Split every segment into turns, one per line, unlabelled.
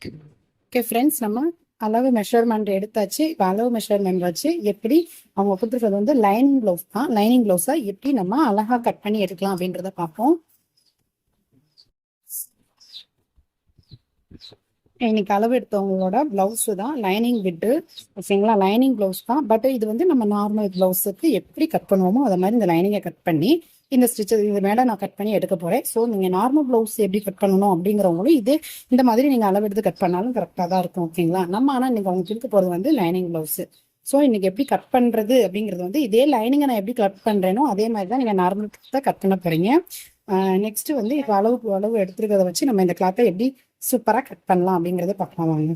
Okay friends, நம்ம அளவு measurement எடுத்தாச்சு. இப்போ அளவு மெஷர்மெண்ட் வச்சு எப்படி அவங்க கொடுத்துருக்கிறது வந்து லைனிங் ப்ளவுஸ் தான். லைனிங் ப்ளவுஸை எப்படி நம்ம அழகா கட் பண்ணி எடுக்கலாம் அப்படின்றத பார்ப்போம். இன்னைக்கு அளவு எடுத்தவங்களோட பிளவுஸ் தான் லைனிங் விட்டு, ஓகேங்களா? லைனிங் பிளவுஸ் தான். பட் இது வந்து நம்ம நார்மல் பிளவுஸுக்கு எப்படி கட் பண்ணுவோமோ அதை மாதிரி இந்த லைனிங்கை கட் பண்ணி இந்த ஸ்டிச் இது மேலே நான் கட் பண்ணி எடுக்க போகிறேன். ஸோ நீங்கள் நார்மல் ப்ளவுஸ் எப்படி கட் பண்ணணும் அப்படிங்கிறவங்களும் இது இந்த மாதிரி நீங்கள் அளவு எடுத்து கட் பண்ணாலும் கரெக்டாக தான் இருக்கும், ஓகேங்களா? நம்ம ஆனால் இன்னைக்கு அவங்க கொடுக்க போகிறது வந்து லைனிங் ப்ளவுஸு. ஸோ இன்னைக்கு எப்படி கட் பண்ணுறது அப்படிங்கிறது வந்து இதே லைனிங்கை நான் எப்படி கட் பண்ணுறேனோ அதே மாதிரி தான் நீங்கள் நார்மல் தான் கட் பண்ண போகிறீங்க. நெக்ஸ்ட் வந்து இப்போ அளவு எடுத்துருக்கிறத வச்சு நம்ம இந்த கிளாத்தை எப்படி சூப்பராக கட் பண்ணலாம் அப்படிங்கிறத பார்க்கலாம் வாங்க.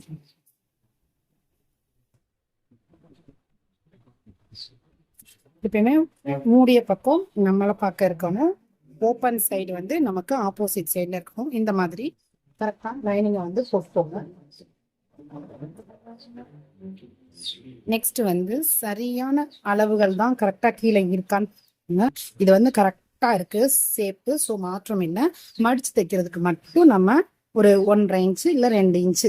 எப்பயுமே மூடிய பக்கம் நம்மளை பார்க்க இருக்கணும், ஓப்பன் சைடு வந்து நமக்கு ஆப்போசிட் சைடில் இருக்கணும். இந்த மாதிரி கரெக்டாக லைனிங்கை வந்து போட்டுக்கோங்க. நெக்ஸ்ட் வந்து சரியான அளவுகள் தான் கரெக்டாக கீழே இருக்கான்னு இது வந்து கரெக்டாக இருக்கு ஷேப்பு. ஸோ மாற்றம் இல்லை. மடிச்சு தைக்கிறதுக்கு மட்டும் நம்ம ஒரு 1.5 இன்ச்சு இல்லை 2 இன்ச்சு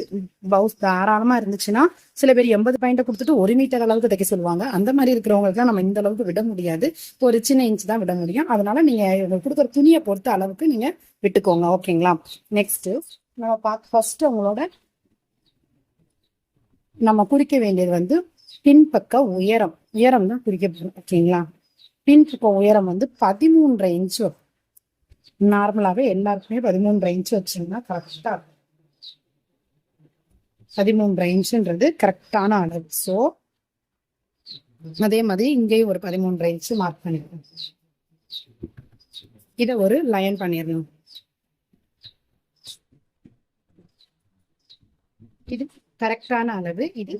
பவுஸ் தாராளமாக இருந்துச்சுன்னா, சில பேர் 80 பாயிண்ட்டை கொடுத்துட்டு 1 மீட்டர் அளவுக்கு தைக்க சொல்லுவாங்க. அந்த மாதிரி இருக்கிறவங்களுக்குலாம் நம்ம இந்த அளவுக்கு விட முடியாது. ஒரு சின்ன இன்ச்சு தான் விட முடியும். அதனால நீங்கள் கொடுக்குற துணியை பொறுத்த அளவுக்கு நீங்கள் விட்டுக்கோங்க, ஓகேங்களா? நெக்ஸ்ட் நம்ம ஃபர்ஸ்ட் அவங்களோட நம்ம குறிக்க வேண்டியது வந்து பின்பக்க உயரம் தான் குறிக்க போகிறோம், ஓகேங்களா? பின்பக்க உயரம் வந்து 13.5 இன்ச்சு. நார்மலாவே எல்லாருக்குமே 13.5 இன்ச்சு வச்சீங்கன்னா கரெக்டா இருக்கும். 13.5 இன்ச்சுன்றது கரெக்டான அளவு. ஸோ அதே மாதிரி இங்கேயும் ஒரு 13.5 இன்ச்சு மார்க் பண்ணிருக்கோம். இதை ஒரு லைன் பண்ணிடணும். இது கரெக்டான அளவு, இது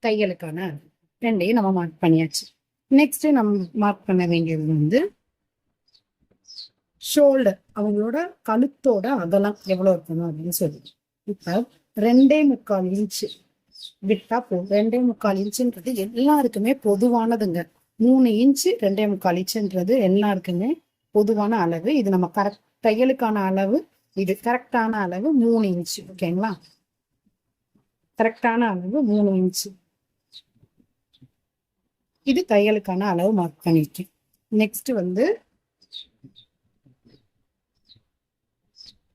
தையலுக்கான அளவு. ரெண்டையும் நம்ம மார்க் பண்ணியாச்சு. நெக்ஸ்ட் நம்ம மார்க் பண்ண வேண்டியது வந்து ஷோல்டர், அவங்களோட கழுத்தோட அகலம் எவ்வளவு இருக்கணும் அப்படின்னு சொல்லி இப்ப 2.25 இன்ச்சு விட்டா போதும். 2.25 இன்ச்சுன்றது எல்லாருக்குமே பொதுவானதுங்க. 3 இன்ச்சு 2.25 இன்ச்சுன்றது எல்லாருக்குமே பொதுவான அளவு. இது நம்ம கரெக்ட் தையலுக்கான அளவு. இது கரெக்டான அளவு 3 இன்ச்சு, ஓகேங்களா? கரெக்டான அளவு 3 இன்ச்சு. இது தையலுக்கான அளவு மார்க் பண்ணிருக்கேன். நெக்ஸ்ட் வந்து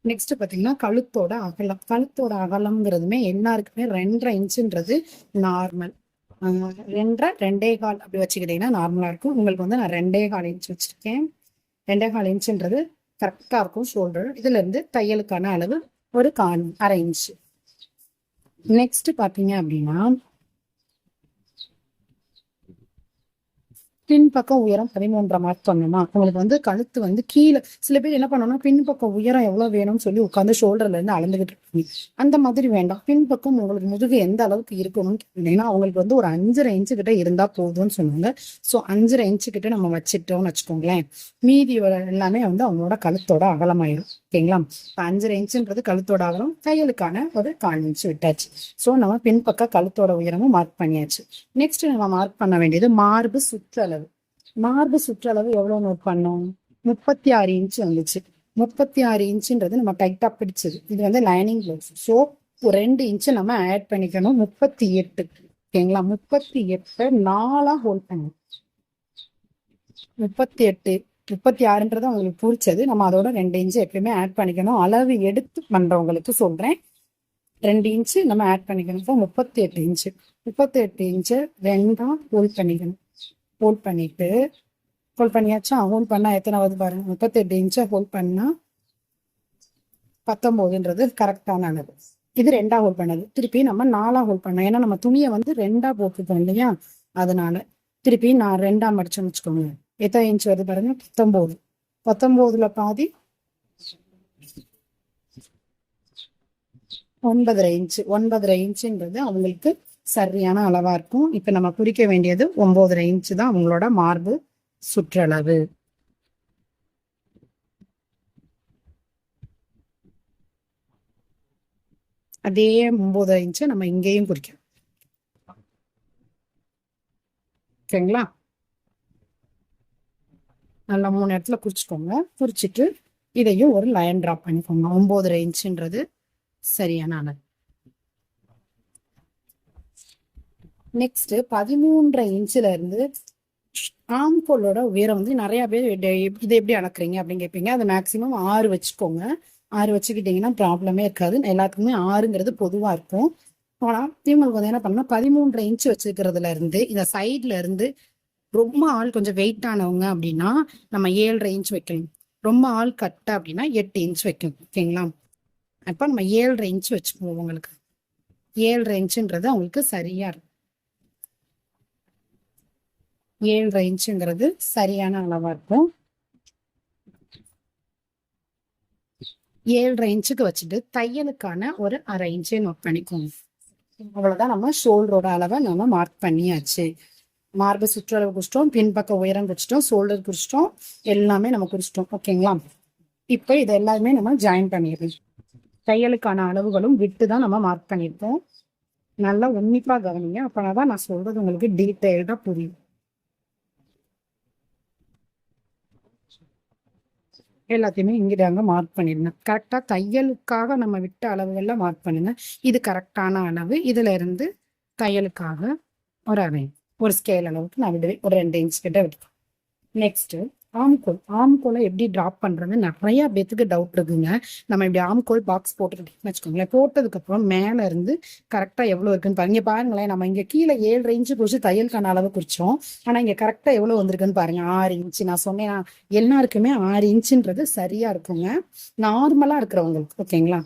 நெக்ஸ்ட் பார்த்தீங்கன்னா கழுத்தோட அகலம். கழுத்தோட அகலம்ங்கிறதுமே எல்லாருக்குமே 2.5 இன்ச்சுன்றது நார்மல். 2.25 அப்படி வச்சுக்கிட்டீங்கன்னா நார்மலாக இருக்கும். உங்களுக்கு வந்து நான் 2.25 இன்ச் வச்சுருக்கேன். 2.25 இன்ச்சுன்றது கரெக்டாக இருக்கும் ஷோல்டர். இதுல இருந்து தையலுக்கான அளவு ஒரு 1/2 இன்ச்சு. நெக்ஸ்ட் பார்த்தீங்க அப்படின்னா பின்பக்கம் உயரம் 13.5 மார்க் பண்ணணுமா? உங்களுக்கு வந்து கழுத்து வந்து கீழே சில பேர் என்ன பண்ணணும்னா பின்பக்கம் உயரம் எவ்வளவு வேணும்னு சொல்லி உட்காந்து ஷோல்டர்ல இருந்து அளந்துகிட்டு இருக்கீங்க. அந்த மாதிரி வேண்டாம். பின்பக்கம் உங்களுக்கு முதுகு எந்த அளவுக்கு இருக்கணும்னு கேட்டீங்கன்னா அவங்களுக்கு வந்து ஒரு 5.5 இன்ச்சு கிட்ட இருந்தா போதும்னு சொன்னாங்க. ஸோ 5.5 இன்ச்சு கிட்ட நம்ம வச்சுட்டோம்னு வச்சுக்கோங்களேன், மீதி எல்லாமே வந்து அவங்களோட கழுத்தோட அகலமாயிரும், ஓகேங்களா? 5.5 இன்ச்சுன்றது கழுத்தோட அகலம். தையலுக்கான ஒரு 1/4 இன்ச்சு விட்டாச்சு. ஸோ நம்ம பின்பக்க கழுத்தோட உயரமும் மார்க் பண்ணியாச்சு. நெக்ஸ்ட் நம்ம மார்க் பண்ண வேண்டியது மார்பு சுற்றளவு. மார்பு சுற்றளவு எவ்வளவு நோட் பண்ணோம்? 36 இன்ச்சு வந்துச்சு. 36 இன்ச்சுன்றது நம்ம டைட்டா பிடிச்சது. இது வந்து லைனிங் பிளவுஸ். ஸோ 2 இன்ச்சு நம்ம ஆட் பண்ணிக்கணும். 38, ஓகேங்களா? 38 4 ஹோல்ட் பண்ணணும். 38 36ன்றது உங்களுக்கு பிடிச்சது. நம்ம அதோட 2 இன்ச்சு எப்பயுமே ஆட் பண்ணிக்கணும். அளவு எடுத்து பண்றவங்களுக்கு சொல்றேன், 2 இன்ச்சு நம்ம ஆட் பண்ணிக்கணும். 38 இன்ச்சு. 38 இன்ச்சு 2 ஹோல்ட் பண்ணிக்கணும். ஹோல்ட் பண்ணிட்டு ஹோல்ட் பண்ணியாச்சா? ஹோல்ட் பண்ணா எத்தனை வருது பாருங்க. 38 இன்ச்சை ஹோல்ட் பண்ணா 19ன்றது கரெக்டான அளவு. இது 2 ஹோல்ட் பண்ணது. திருப்பி நம்ம 4 ஹோல்ட் பண்ணோம். ஏன்னா நம்ம துணியை வந்து 2 போட்டுட்டோம் இல்லையா? அதனால திருப்பி நான் 2 மடிச்சோம்னு வச்சுக்கோங்க. எத்தனை இன்ச்சு வருது பாருங்க? 19. 19ல பாதி 9.5 இன்ச்சு. 9.5 இன்ச்சுன்றது அவங்களுக்கு சரியான அளவா இருக்கும். இப்ப நம்ம குறிக்க வேண்டியது 9.5 இன்ச்சு தான் அவங்களோட மார்பு சுற்றளவு. அதே 9.5 இன்ச்சு நம்ம இங்கேயும் குறிக்கணும், ஓகேங்களா? நல்லா 3 இடத்துல குறிச்சுக்கோங்க. குறிச்சிட்டு இதையும் ஒரு லைன் டிராப் பண்ணிக்கோங்க. 9.5 இன்ச்சுன்றது சரியான அளவு. நெக்ஸ்ட் 13.5 இன்ச்சுல இருந்து ஆம்கோலோட உயரம் வந்து நிறைய பேர் இதை எப்படி அளக்குறீங்க அப்படின்னு கேட்பீங்க. அது மேக்சிமம் 6 வச்சுக்கோங்க. 6 வச்சுக்கிட்டீங்கன்னா ப்ராப்ளமே இருக்காது. எல்லாத்துக்குமே 6ங்கிறது பொதுவா இருக்கும். ஆனா இவங்களுக்கு வந்து என்ன பண்ணணும், 13.5 இன்ச்சு வச்சுக்கிறதுல இருந்து இந்த சைட்ல இருந்து ரொம்ப ஆள் கொஞ்சம் வெயிட் ஆனவங்க அப்படின்னா நம்ம 7.5 இன்ச் வைக்கணும். ரொம்ப ஆள் கட்ட அப்படின்னா 8 இன்ச் வைக்கணும். ஓகேங்களா? அப்ப நம்ம 7.5 இன்ச் வச்சுக்குவோம். உங்களுக்கு 7.5 இன்ச்சுன்றது அவங்களுக்கு சரியா இருக்கும். 7.5 இன்ச்சுங்கிறது சரியான அளவா இருக்கும். 7.5 இன்ச்சுக்கு வச்சுட்டு தையலுக்கான ஒரு 1/2 இன்ச்சை நோட் பண்ணிக்கோங்க. அவ்வளவுதான், நம்ம ஷோல்டரோட அளவை நம்ம மார்க் பண்ணியாச்சு. மார்பு சுற்றளவு குறிச்சிட்டோம், பின்பக்க உயரம் குறிச்சிட்டோம், ஷோல்டர் குறிச்சிட்டோம், எல்லாமே நம்ம குறிச்சிட்டோம். ஓகேங்களா? இப்போ இது எல்லாமே நம்ம ஜாயின் பண்ணிடுறோம். தையலுக்கான அளவுகளும் விட்டு தான் நம்ம மார்க் பண்ணியிருக்கோம். நல்லா உன்னிப்பா கவனிங்க, அப்பனாதான் நான் சொல்றது உங்களுக்கு டீட்டெயில்டா புரியும். எல்லாத்தையுமே இங்கிட்டாங்க மார்க் பண்ணிருந்தேன். கரெக்டா தையலுக்காக நம்ம விட்ட அளவுகள்ல மார்க் பண்ணுங்க. இது கரெக்டான அளவு. இதுல இருந்து தையலுக்காக ஒரு அரை, ஒரு ஸ்கேல் அளவுக்கு நான் விடுவேன். ஒரு 2 இன்ச் கிட்ட விடுவேன். நெக்ஸ்ட் ஆம்கோலை எப்படி டிராப் பண்றது நிறைய பேத்துக்கு டவுட் இருக்குங்க. நம்ம இப்படி ஆம்கோல் பாக்ஸ் போட்டுக்கிட்டோம்னு வச்சுக்கோங்களேன். போட்டதுக்கு அப்புறம் மேல இருந்து கரெக்டா எவ்வளவு இருக்குன்னு பாருங்க. பாருங்களேன், நம்ம இங்க கீழே 7.5 இன்ச்சு குறிச்சு தையலுக்கான அளவு குறிச்சோம். ஆனா இங்க கரெக்டா எவ்வளவு வந்திருக்குன்னு பாருங்க. 6 இன்ச்சு. நான் சொன்னேன் எல்லாருக்குமே 6 இன்ச்சுன்றது சரியா இருக்குங்க நார்மலா இருக்கிறவங்களுக்கு. ஓகேங்களா?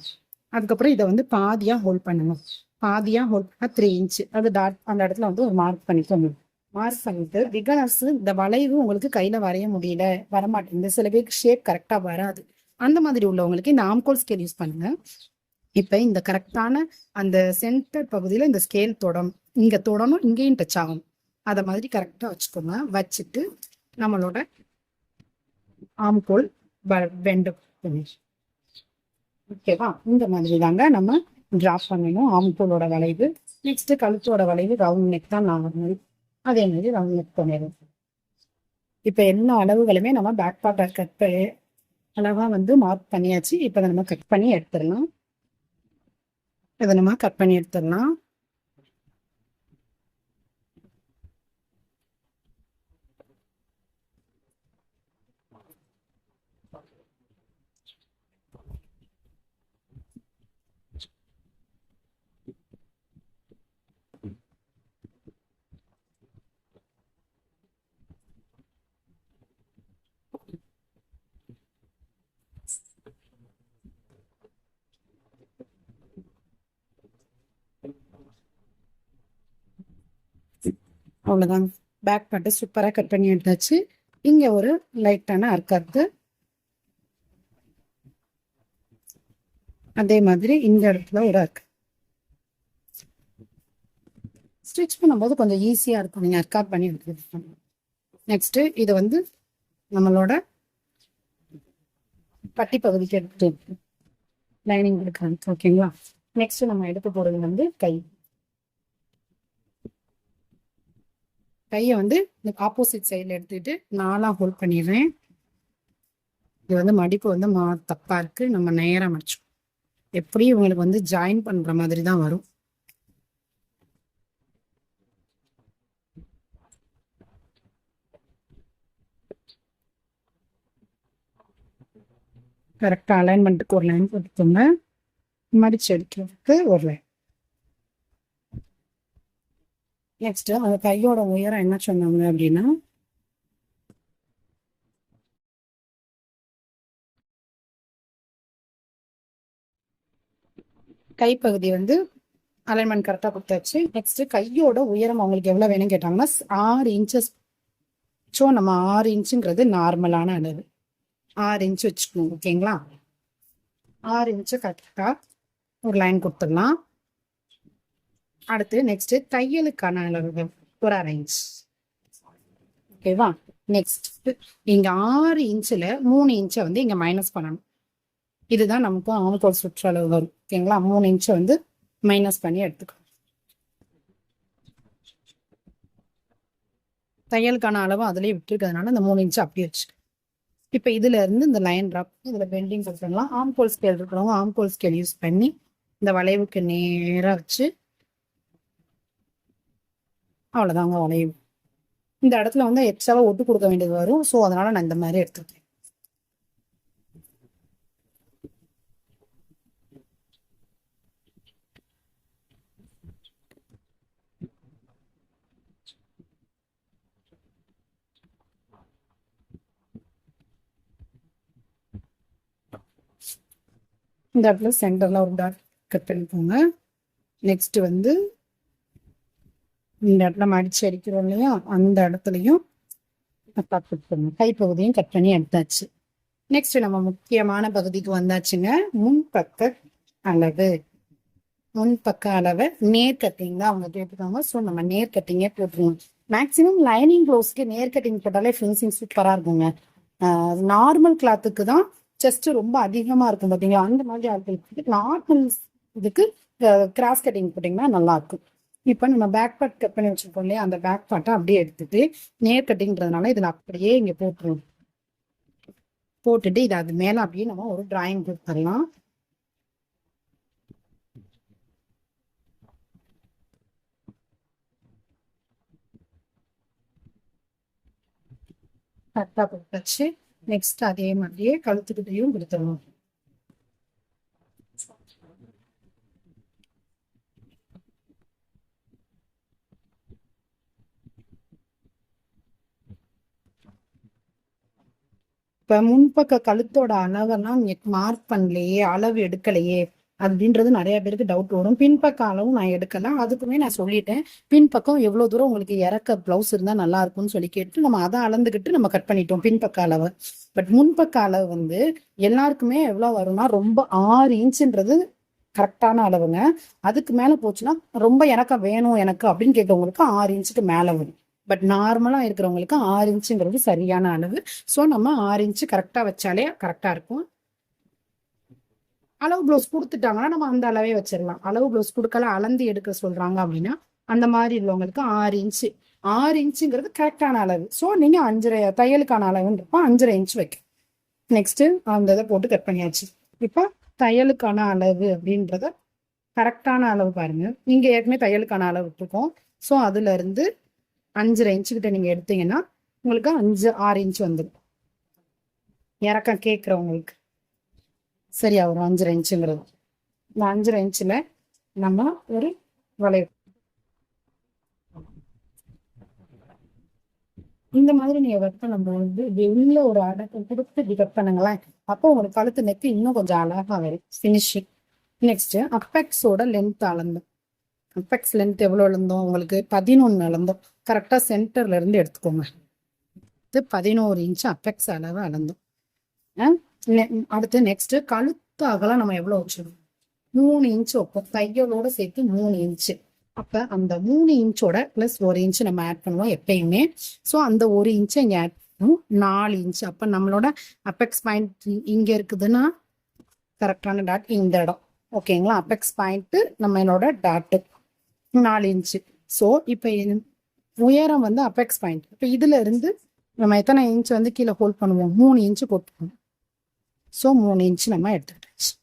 அதுக்கப்புறம் இதை வந்து பாதியா ஹோல்ட் பண்ணணும். பாதியா ஹோல்ட் பண்ணா 3 இன்ச்சு. அது டாட் அந்த இடத்துல வந்து ஒரு மார்க் பண்ணிக்கோங்க. மார்க் பண்ணிட்டு பிகனர்ஸ் இந்த வளைவு உங்களுக்கு கையில வரைய முடியல, வரமாட்டேங்குது, சில பேருக்கு ஷேப் கரெக்டா வராது, அந்த மாதிரி உள்ளவங்களுக்கு இந்த ஆம்கோல் ஸ்கேல் யூஸ் பண்ணுங்க. இப்ப இந்த கரெக்டான அந்த சென்டர் பகுதியில இந்த ஸ்கேல் தொடணும். இங்க தொடணும், இங்கேயும் டச் ஆகும். அத மாதிரி கரெக்டா வச்சுக்கோங்க. வச்சுட்டு நம்மளோட ஆம்கோல் பெண்ட் பண்ணி, ஓகேவா? இந்த மாதிரி தாங்க நம்ம டிராப் பண்ணணும் ஆம்கோலோட வளைவு. நெக்ஸ்ட் கழுத்தோட வளைவு ரவுண்ட் நெக் தான் நார்மல். அதே மாதிரி ரவுண்ட் நெக் பண்ணிடுவோம். இப்ப எல்லா அளவுகளுமே நம்ம பேக் பார்ட் கட் அளவா வந்து மார்க் பண்ணியாச்சு. இப்ப நம்ம கட் பண்ணி எடுத்துடலாம். இதை நம்ம கட் பண்ணி எடுத்துடலாம். அவ்வளவுதான், பேக் பார்ட் சூப்பரா கட் பண்ணி எடுத்தாச்சு. இங்க ஒரு லைட்டான அர்க்கத்து, அதே மாதிரி இந்த இடத்துல ஒரு அர்க். ஸ்டிச் பண்ணும்போது கொஞ்சம் ஈஸியா இருக்கும் நீங்க அர்க்காட் பண்ணி எடுத்துக்கிட்டு. நெக்ஸ்ட் இது வந்து நம்மளோட பட்டி பகுதிக்கு எடுத்துட்டு லைனிங் எடுக்கிறாங்க. ஓகேங்களா? நெக்ஸ்ட் நம்ம எடுக்க போறது வந்து கையை வந்து ஆப்போசிட் சைடில் எடுத்துக்கிட்டு 4ஆ ஹோல்ட் பண்ணிடுறேன். இது வந்து மடிப்பு வந்து தப்பா இருக்கு, நம்ம நேரம் மடிச்சோம். எப்படியும் இவங்களுக்கு வந்து ஜாயின் பண்ற மாதிரி தான் வரும். கரெக்டா அலைன்மெண்ட்டுக்கு ஒரு லைன் போட்டுக்கோங்க. மடிச்சு எடுக்கிறதுக்கு ஒரு லைன். நெக்ஸ்ட் அந்த கையோட உயரம் என்ன சொன்னாங்க அப்படின்னா கைப்பகுதி வந்து அலைன்மெண்ட் கரெக்டாக கொடுத்தாச்சு. நெக்ஸ்ட் கையோட உயரம் அவங்களுக்கு எவ்வளோ வேணும்னு கேட்டாங்கன்னா 6 இன்ச்சஸ். ஸோ நம்ம 6 இன்ச்சுங்கிறது நார்மலான அளவு. 6 இன்ச்சு வச்சுக்கணும். ஓகேங்களா? 6 இன்ச்சு கரெக்டாக ஒரு லைன் கொடுத்துடலாம். அடுத்து நெக்ஸ்ட் தையலுக்கான அளவு ஒரு 1/2 இன்ச். ஓகேவா? நெக்ஸ்ட் இங்க 6 இன்ச்சில் 3 இன்ச்சை வந்து இங்க மைனஸ் பண்ணணும். இதுதான் நமக்கு ஆம்கோல் சுற்றளவு வரும். ஓகேங்களா? 3 இன்ச்சை வந்து மைனஸ் பண்ணி எடுத்துக்கணும். தையலுக்கான அளவு அதுலயே விட்டுருக்கிறதுனால இந்த 3 இன்ச்சு அப்படி வச்சு இப்போ இதுல இருந்து இந்த லைன் ட்ராப் இதுல பெண்டிங் கொடுத்துடலாம். ஆம்கோல் ஸ்கேல் இருக்கிறவங்க ஆம்கோல் ஸ்கேல் யூஸ் பண்ணி இந்த வளைவுக்கு நேராக வச்சு அவ்வளவுதாங்க வளையும். இந்த இடத்துல வந்து எக்ஸ்ட்ராவா ஒட்டு கொடுக்க வேண்டியது வரும். ஸோ அதனால நான் இந்த மாதிரி எடுத்துக்கிறேன். இந்த இடத்துல சென்டர்ல ஒரு டாட் கட் பண்ணிக்கோங்க. நெக்ஸ்ட் வந்து இந்த இடத்துல மடிச்சு அடிக்கிறோம் இல்லையா, அந்த இடத்துலையும் கட் பண்ணுங்க. கைப்பகுதியும் கட் பண்ணி எடுத்தாச்சு. நெக்ஸ்ட் நம்ம முக்கியமான பகுதிக்கு வந்தாச்சுங்க. முன்பக்க அளவு. முன்பக்க அளவை நேர் கட்டிங் தான் அவங்க கேட்டுக்காங்க. ஸோ நம்ம நேர் கட்டிங்கே போட்டுருவோம். மேக்சிமம் லைனிங் ப்ளவுஸ்க்கு நேர் கட்டிங் போட்டாலே ஃபினிஷிங் சூப்பராக இருக்குங்க. நார்மல் கிளாத்துக்கு தான் செஸ்ட் ரொம்ப அதிகமா இருக்கும் பார்த்தீங்களா, அந்த மாதிரி ஆட்களுக்கு நார்மல் இதுக்கு கிராஸ் கட்டிங் போட்டிங்கன்னா நல்லா இருக்கும். இப்போ நம்ம பேக் பார்ட் கட் பண்ணி வச்சிருக்கோம் இல்லையா, அந்த பேக் பார்ட்டை அப்படியே எடுத்துட்டு நேர் கட்டிங்கிறதுனால இதில் அப்படியே இங்கே போட்டுருவோம். போட்டுட்டு இதை அது மேலே அப்படியே நம்ம ஒரு டிராயிங் கொடுத்துடலாம். கரெக்டாக போட்டாச்சு. நெக்ஸ்ட் அதே மாதிரியே கழுத்துக்கிட்டையும் கொடுத்துடணும். இப்ப முன்பக்க கழுத்தோட அளவெல்லாம் மார்க் பண்ணலையே, அளவு எடுக்கலையே அப்படின்றது நிறைய பேருக்கு டவுட் வரும். பின்பக்க அளவும் நான் எடுக்கல, அதுக்குமே நான் சொல்லிட்டேன். பின்பக்கம் எவ்வளவு தூரம் உங்களுக்கு இறக்க பிளவுஸ் இருந்தா நல்லா இருக்கும்னு சொல்லி கேட்டு நம்ம அதை அளந்துக்கிட்டு நம்ம கட் பண்ணிட்டோம் பின்பக்க அளவு. பட் முன்பக்க அளவு வந்து எல்லாருக்குமே எவ்வளவு வரும்னா, ரொம்ப 6 இன்ச்சுன்றது கரெக்டான அளவுங்க. அதுக்கு மேல போச்சுன்னா ரொம்ப இறக்கம் வேணும் எனக்கு அப்படின்னு கேட்டவங்களுக்கு 6 இன்ச்சுக்கு மேல வரும். பட் நார்மலா இருக்கிறவங்களுக்கு 6 இன்ச்சுங்கிறது சரியான அளவு. ஸோ நம்ம 6 இன்ச்சு கரெக்டா வச்சாலே கரெக்டா இருக்கும். அளவு ப்ளவுஸ் கொடுத்துட்டாங்கன்னா நம்ம அந்த அளவே வச்சிடலாம். அளவு ப்ளவுஸ் கொடுக்கல, அளந்து எடுக்க சொல்றாங்க அப்படின்னா அந்த மாதிரி உள்ளவங்களுக்கு 6 இன்ச்சு. 6 இன்ச்சுங்கிறது கரெக்டான அளவு. ஸோ நீங்க 5.5 தையலுக்கான அளவுன்றப்ப 5.5 இன்ச்சு வைக்க. நெக்ஸ்ட் அந்த இதை போட்டு கட் பண்ணியாச்சு. இப்போ தையலுக்கான அளவு அப்படின்றத கரெக்டான அளவு பாருங்க. நீங்க ஏற்கனவே தையலுக்கான அளவு இருக்கும். ஸோ அதுல இருந்து 5.5 இன்ச்சு கிட்ட நீங்க எடுத்தீங்கன்னா உங்களுக்கு 5-6 இன்ச்சு வந்துடும். இறக்கம் கேட்குறவங்களுக்கு சரியா வரும் 5.5 இன்ச்சுங்கிறது. இந்த 5.5 இன்ச்சுல நம்ம ஒரு வளைவு இந்த மாதிரி நீங்க கட் பண்ணும்போது உள்ள ஒரு அடக்கம் கொடுத்து இப்படி கட் பண்ணுங்களேன். அப்போ உங்களுக்கு கழுத்து நெக்கு இன்னும் கொஞ்சம் அழகா வரும் ஃபினிஷிங். நெக்ஸ்ட் அப்பெக்ஸோட லென்த் அளந்தோம். அப்பெக்ஸ் லென்த் எவ்வளோ அளந்தோம், உங்களுக்கு 11 அளந்தோம். கரெக்டா சென்டர்ல இருந்து எடுத்துக்கோங்க. இது 11 இன்ச்சு அப்பெக்ஸ் அளவு அளந்தோம். அடுத்து நெக்ஸ்ட் கழுத்து அகலம் நம்ம எவ்வளவு வச்சிருக்கோம், 3 இன்ச்சு வைப்போம். தையலோட சேர்த்து 3 இன்ச்சு. அப்ப அந்த 3 இன்ச்சோட பிளஸ் 1 இன்ச்சு நம்ம ஆட் பண்ணுவோம் எப்பயுமே. ஸோ அந்த 1 இன்ச்சை இங்க ஆட் பண்ணுவோம், 4 இன்ச்சு. அப்ப நம்மளோட அப்பெக்ஸ் பாயிண்ட் இங்க இருக்குதுன்னா கரெக்டான டாட் இந்த இடம். ஓகேங்களா, அப்பெக்ஸ் பாயிண்ட் நம்மளோட டாட்டு 4 இன்ச்சு. ஸோ இப்போ உயரம் வந்து அப்பெக்ஸ் பாயிண்ட். இப்போ இதுல இருந்து நம்ம எத்தனை இன்ச்சு வந்து கீழே ஹோல்ட் பண்ணுவோம், 3 இன்ச்சு போட்டுக்கணும். ஸோ 3 இன்ச்சு நம்ம எடுத்துக்கிட்டாச்சு.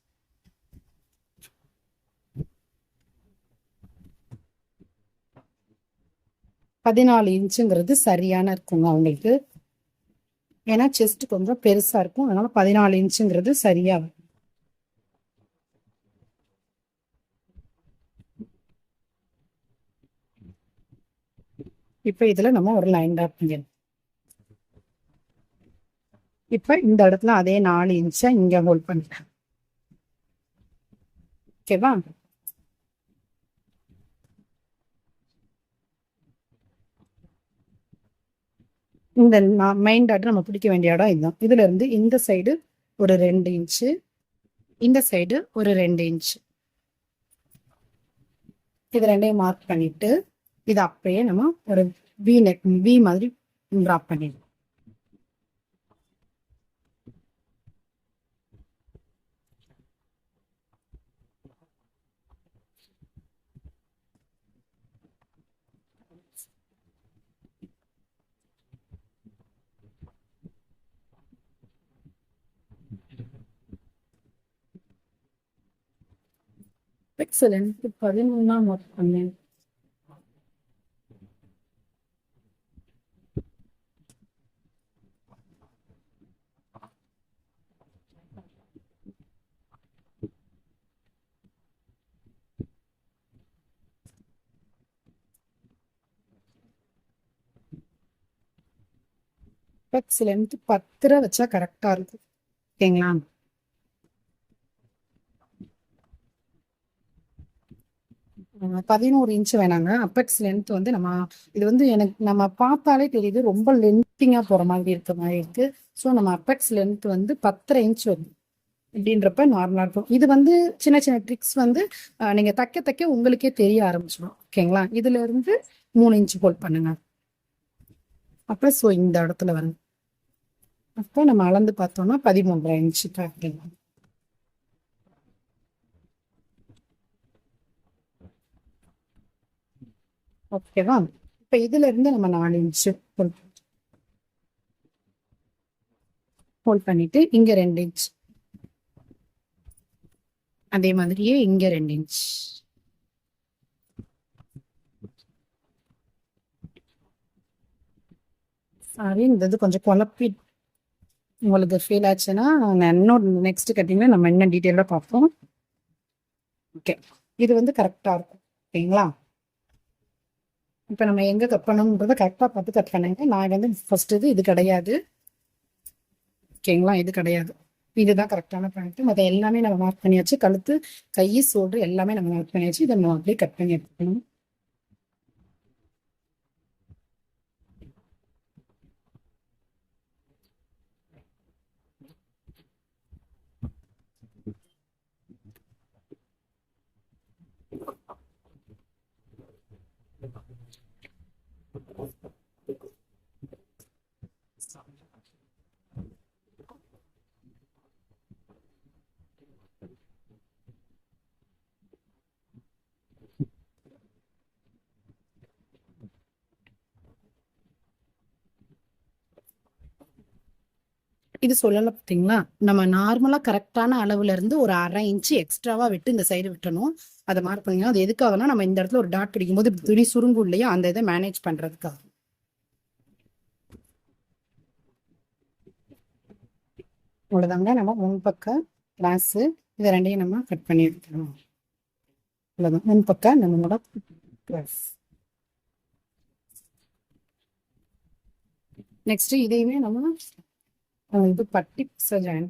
பதினாலு இன்ச்சுங்கிறது சரியான இருக்குங்க அவங்களுக்கு. ஏன்னா செஸ்ட் கொஞ்சம் பெருசா இருக்கும், அதனால 14 இன்ச்சுங்கிறது சரியா வரும். இப்ப இதுல நம்ம ஒரு லைன் ட்ரா பண்ணிடணும். இப்ப இந்த இடத்துல அதே 4 இன்ச்சை இங்க ஹோல்ட் பண்ணிட்டேன். ஓகேவா, இந்த மெயின் டாட் நம்ம பிடிக்க வேண்டிய இடம் இதுதான். இதுல இருந்து இந்த சைடு ஒரு 2 இன்ச்சு, இந்த சைடு ஒரு 2 இன்ச்சு, இது ரெண்டையும் மார்க் பண்ணிட்டு இது அப்படியே நம்ம ஒரு வி நெக் வி மாதிரி ட்ராப் பண்ணிடுவோம். எக்ஸலன்ட். 11 மார்க் பண்ணேன். அபெக்ஸ் லென்த் 10 வச்சா கரெக்டா இருக்கும். ஓகேங்களா? 11 இன்ச் வேணாங்க. அபெக்ஸ் லென்த் வந்து இது வந்து எனக்கு நம்ம பார்த்தாலே தெரியுது ரொம்ப லென்த்திங்கா போற மாதிரி இருக்க மாதிரி இருக்கு. ஸோ நம்ம அபெக்ஸ் லென்த் வந்து 10 இன்ச் வரும். அப்படின்றப்ப நார்மலா இருக்கும். இது வந்து சின்ன சின்ன ட்ரிக்ஸ் வந்து நீங்க தைக்க தைக்க உங்களுக்கே தெரிய ஆரம்பிச்சிடும். ஓகேங்களா? இதுல இருந்து 3 இன்ச் ஹோல்ட் பண்ணுங்க. அப்ப ஸோ இந்த இடத்துல வந்து அப்போ நம்ம அளந்து பார்த்தோம்னா 13 இன்ச் கரெக்டுங்க. ஓகேவா? இப்ப இதுல இருந்து நம்ம 4 இன்ச் ஹோல்ட் பண்ணிட்டு இங்க 2 இன்ச், அதே மாதிரியே இங்க 2 இன்ச். சாரி, இந்த இது கொஞ்சம் குழப்பி உங்களுக்கு ஃபீல் ஆச்சுன்னா இன்னொரு நெக்ஸ்ட் கட்டிங்ல நம்ம என்ன டீட்டெயிலாக பார்ப்போம். ஓகே, இது வந்து கரெக்டா இருக்கும். ஓகேங்களா? இப்போ நம்ம எங்க கட் பண்ணணும்ன்றத கரெக்டாக பார்த்து கட் பண்ணுங்க. நான் வந்து ஃபர்ஸ்ட் இது கிடையாது. ஓகேங்களா? இது கிடையாது, இதுதான் கரெக்டான பாயிண்ட். மற்ற எல்லாமே நம்ம மார்க் பண்ணியாச்சு. கழுத்து, கை, சோல்டர் எல்லாமே நம்ம மார்க் பண்ணியாச்சு. இதை நம்ம அப்படியே கட் பண்ணி எடுத்துக்கணும். இது சொல்லல பார்த்தீங்களா? நம்ம நார்மலா கரெக்டான அளவுல இருந்து ஒரு 1/2 இன்ச் எக்ஸ்ட்ராவா விட்டு இந்த சைடு விட்டணும். அதை மார்க் பண்ணிக்கலாம். அது எதுக்காகனா நம்ம இந்த இடத்துல ஒரு டாட் பிடிக்கும் போது துணி சுருங்கு இல்லையா, அந்த இதை மேனேஜ் பண்றதுக்காக. அவ்வளவுதாங்க. நம்ம முன்பக்க கிளாஸ் இதை ரெண்டையும் நம்ம கட் பண்ணி எடுத்துக்கணும். அவ்வளவுதான், முன்பக்க நம்மளோட கிளாஸ். நெக்ஸ்ட் இதையுமே நம்ம இது பட்டி ஜாயின்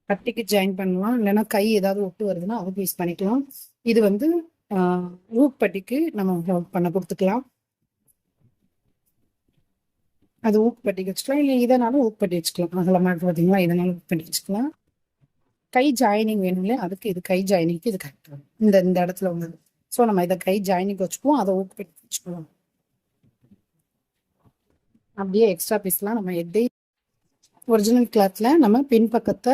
பட்டிக்கு ஜாயின் பண்ணலாம். இல்லைன்னா கை ஏதாவது ஒட்டு வருதுன்னா அதுக்கு யூஸ் பண்ணிக்கலாம். இது வந்து ஊக் பட்டிக்கு நம்ம பண்ண கொடுத்துக்கலாம். அது ஊக்கு பட்டி வச்சுக்கலாம். இல்லை இதனாலும் ஊக்கு பட்டி வச்சுக்கலாம். அகலமாக பார்த்தீங்களா, இதனாலும் ஊக்கு பட்டி வச்சுக்கலாம். கை ஜாயினிங் வேணும் இல்லையா, அதுக்கு இது கை ஜாயினிங்க்கு இது கரெக்டாக இந்த இடத்துல உள்ளது. ஸோ நம்ம இதை கை ஜாயினிங் வச்சுக்குவோம், அதை ஊக்கு பட்டி வச்சுக்குவோம். அப்படியே எக்ஸ்ட்ரா பீஸ்லாம் நம்ம எதை ஒரிஜினல் கிளாத்ல நம்ம பின்பக்கத்தை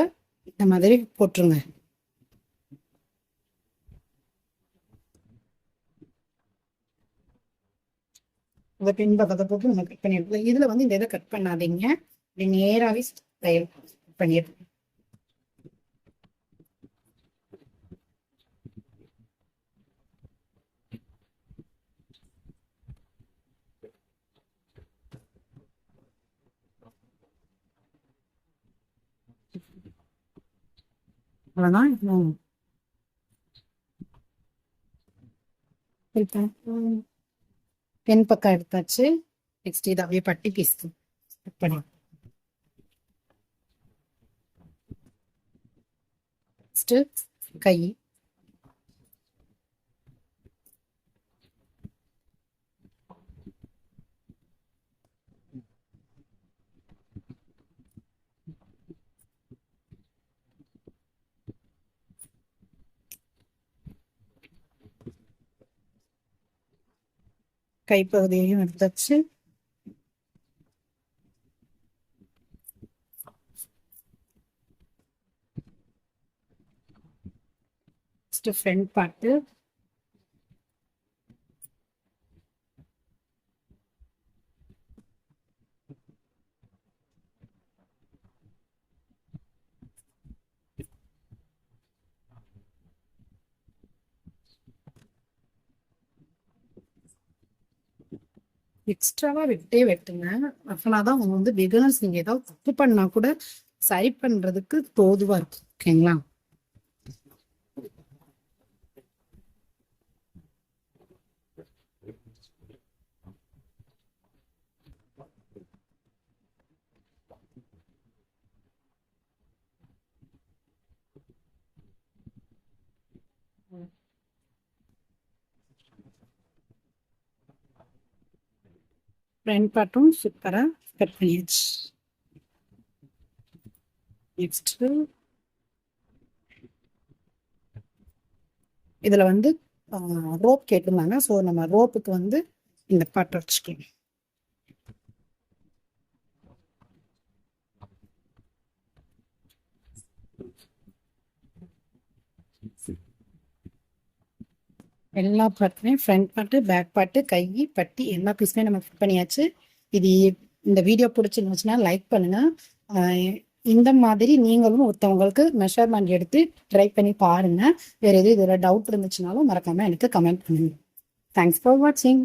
இந்த மாதிரி போட்டுருங்க. இந்த பின்பக்கத்தை போட்டு நம்ம கட் பண்ணிடுறோம். இதுல வந்து இந்த இதை கட் பண்ணாதீங்க, இப்படி நேராகவே தையல் பண்ணிடுறோம். அவ்வளோதான். பென் பக்கம் எடுத்தாச்சு. நெக்ஸ்ட் இது அப்படியே பட்டி பீஸ் கட் பண்ணி கை கைப்பகுதியையும் எடுத்தாச்சு. ஃப்ரண்ட் பார்ட்டு எக்ஸ்ட்ராவா விட்டே வெட்டுங்க. அப்படின்னாதான் அவங்க வந்து பிகினர்ஸ் நீங்க ஏதாவது தப்பு பண்ணா கூட சரி பண்றதுக்கு தோதுவா இருக்கு. ஓகேங்களா? ஃப்ரண்ட் பார்ட்டும் சூப்பரா கட் பண்ணியாச்சு. நெக்ஸ்ட் இதுல வந்து ரோப் கேட்டிருந்தாங்க. ஸோ நம்ம ரோப்புக்கு வந்து இந்த பார்ட் வச்சுக்கலாம். எல்லா பார்ட்டுமே ஃப்ரண்ட் பார்ட்டு, பேக் பார்ட்டு, கை, பட்டி எல்லா பீஸுமே நம்ம ஃபிட் பண்ணியாச்சு. இது இந்த வீடியோ பிடிச்சிருந்துச்சுன்னா லைக் பண்ணுங்க. இந்த மாதிரி நீங்களும் ஒருத்தவங்களுக்கு மெஷர்மெண்ட் எடுத்து ட்ரை பண்ணி பாருங்க. வேற எதுவும் இதில் டவுட் இருந்துச்சுனாலும் மறக்காம எனக்கு கமெண்ட் பண்ணுங்க. தேங்க்ஸ் ஃபார் வாட்சிங்.